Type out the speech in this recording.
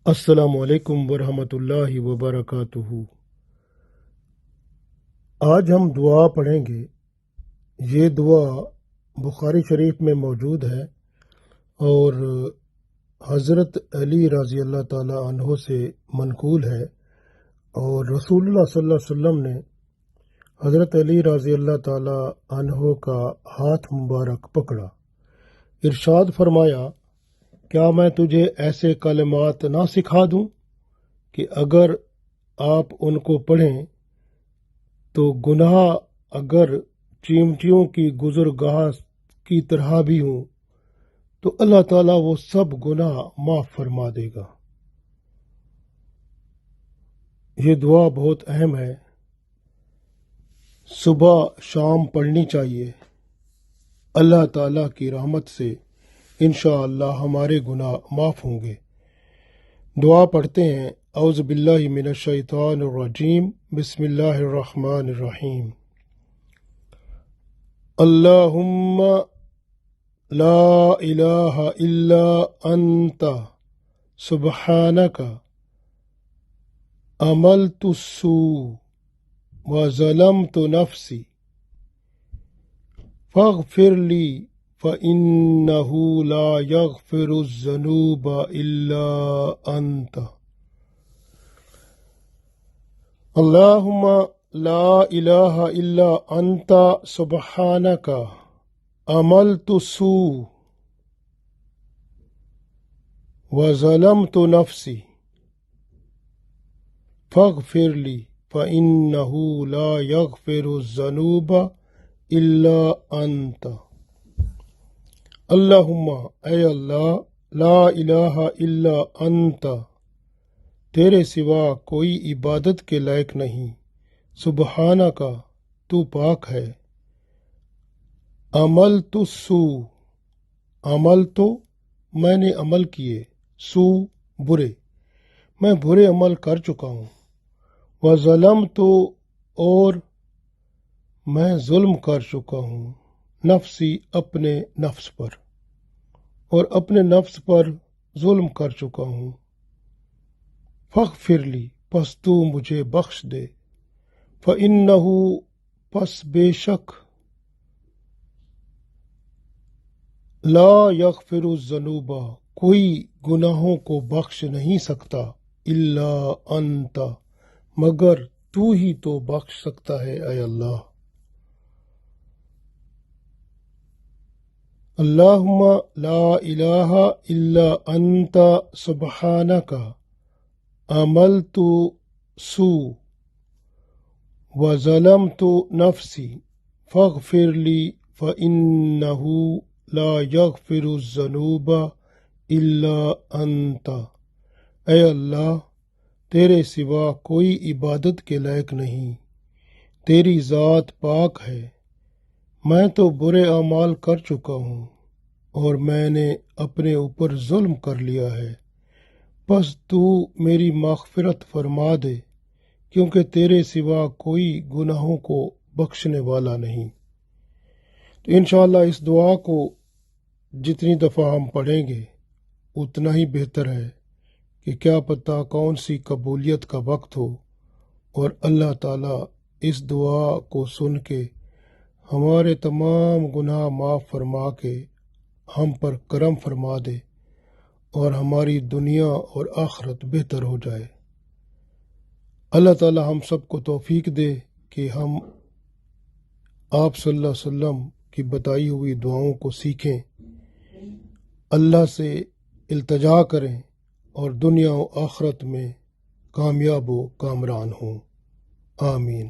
السلام علیکم ورحمۃ اللہ وبرکاتہ۔ آج ہم دعا پڑھیں گے۔ یہ دعا بخاری شریف میں موجود ہے اور حضرت علی رضی اللہ تعالی عنہ سے منقول ہے، اور رسول اللہ صلی اللہ علیہ وسلم نے حضرت علی رضی اللہ تعالی عنہ کا ہاتھ مبارک پکڑا، ارشاد فرمایا، کیا میں تجھے ایسے کلمات نہ سکھا دوں کہ اگر آپ ان کو پڑھیں تو گناہ اگر چیونٹیوں کی گزرگاہ کی طرح بھی ہوں تو اللہ تعالیٰ وہ سب گناہ معاف فرما دے گا۔ یہ دعا بہت اہم ہے، صبح شام پڑھنی چاہیے۔ اللہ تعالیٰ کی رحمت سے انشاءاللہ ہمارے گناہ معاف ہوں گے۔ دعا پڑھتے ہیں۔ اعوذ باللہ من الشیطان الرجیم، بسم اللہ الرحمن الرحیم۔ اللہم لا الہ الا انت سبحانک عملت السوء وظلمت نفسی فاغفر لی فإنه لا يغفر الذنوب إلا أنت۔ اللهم لا إله إلا أنت سبحانك عملت السوء وظلمت نفسي فاغفر لي فإنه لا يغفر الذنوب إلا أنت۔ اللہم، اے اللہ، لا الہ الا انت، تیرے سوا کوئی عبادت کے لائق نہیں، سبحانہ کا، تو پاک ہے، عملت السوء، عمل تو میں نے عمل کیے، سو برے، میں برے عمل کر چکا ہوں، وظلمت اور میں ظلم کر چکا ہوں، نفسی اپنے نفس پر، اور اپنے نفس پر ظلم کر چکا ہوں، فاغفر لی، پس تو مجھے بخش دے، فإنہ، پس بے شک، لا یغفر الذنوب، کوئی گناہوں کو بخش نہیں سکتا، الا انت، مگر تو ہی تو بخش سکتا ہے، اے اللہ۔ اللہم لا الہ الا انت سبحانک عملت سوء وظلمت نفسی فاغفر لی فإنہ لا یغفر الذنوب الا انت۔ اے اللہ، تیرے سوا کوئی عبادت کے لائق نہیں، تیری ذات پاک ہے، میں تو برے اعمال کر چکا ہوں اور میں نے اپنے اوپر ظلم کر لیا ہے، پس تو میری مغفرت فرما دے، کیونکہ تیرے سوا کوئی گناہوں کو بخشنے والا نہیں۔ تو انشاءاللہ اس دعا کو جتنی دفعہ ہم پڑھیں گے اتنا ہی بہتر ہے، کہ کیا پتہ کون سی قبولیت کا وقت ہو، اور اللہ تعالیٰ اس دعا کو سن کے ہمارے تمام گناہ معاف فرما کے ہم پر کرم فرما دے، اور ہماری دنیا اور آخرت بہتر ہو جائے۔ اللہ تعالی ہم سب کو توفیق دے کہ ہم آپ صلی اللہ علیہ وسلم کی بتائی ہوئی دعاؤں کو سیکھیں، اللہ سے التجا کریں، اور دنیا و آخرت میں کامیاب و کامران ہوں۔ آمین۔